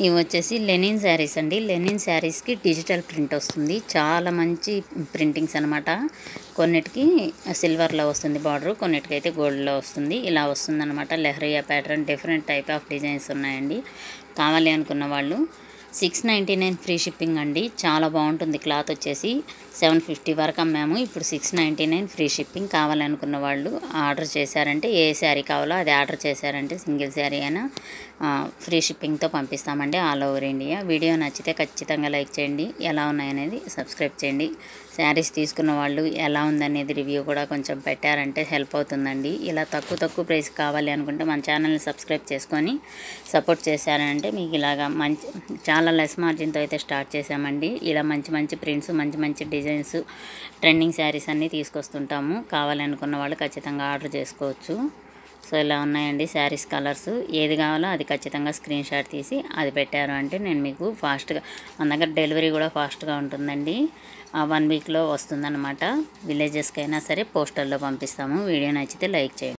ఇవి వచ్చేసి లెనిన్ శారీస్ అండి. లెనిన్ శారీస్కి డిజిటల్ ప్రింట్ వస్తుంది. చాలా మంచి ప్రింటింగ్స్ అనమాట. కొన్నిటికి సిల్వర్లో వస్తుంది బార్డర్, కొన్నిటికైతే గోల్డ్లో వస్తుంది. ఇలా వస్తుంది అనమాట. Lehariya pattern, different type of designs ఉన్నాయండి. కావాలి అనుకున్న వాళ్ళు 699 ఫ్రీ షిప్పింగ్ అండి. చాలా బాగుంటుంది. క్లాత్ వచ్చేసి 750 వరకు అమ్మాము. ఇప్పుడు 699 ఫ్రీ షిప్పింగ్. కావాలనుకున్న వాళ్ళు ఆర్డర్ చేశారంటే, ఏ శారీ కావాలో అది ఆర్డర్ చేశారంటే సింగిల్ శారీ అయినా ఫ్రీ షిప్పింగ్తో పంపిస్తామండి ఆల్ ఓవర్ ఇండియా. వీడియో నచ్చితే ఖచ్చితంగా లైక్ చేయండి. ఎలా ఉన్నాయనేది సబ్స్క్రైబ్ చేయండి. శారీస్ తీసుకున్న వాళ్ళు ఎలా ఉందనేది రివ్యూ కూడా కొంచెం పెట్టారంటే హెల్ప్ అవుతుందండి. ఇలా తక్కువ ప్రైస్ కావాలి అనుకుంటే మన ఛానల్ని సబ్స్క్రైబ్ చేసుకొని సపోర్ట్ చేశారంటే మీకు ఇలాగా చాలా లెస్ మార్జిన్తో అయితే స్టార్ట్ చేసామండి. ఇలా మంచి ప్రింట్స్, మంచి డిజైన్స్, ట్రెండింగ్ శారీస్ అన్నీ తీసుకొస్తుంటాము. కావాలనుకున్న వాళ్ళు ఖచ్చితంగా ఆర్డర్ చేసుకోవచ్చు. సో ఇలా ఉన్నాయండి శారీస్ కలర్స్. ఏది కావాలో అది ఖచ్చితంగా స్క్రీన్ షాట్ తీసి అది పెట్టారు అంటే నేను మీకు ఫాస్ట్గా, మన దగ్గర డెలివరీ కూడా ఫాస్ట్గా ఉంటుందండి. 1 వీక్లో వస్తుందన్నమాట. విలేజెస్కి అయినా సరే పోస్టల్లో పంపిస్తాము. వీడియో నచ్చితే లైక్ చేయండి.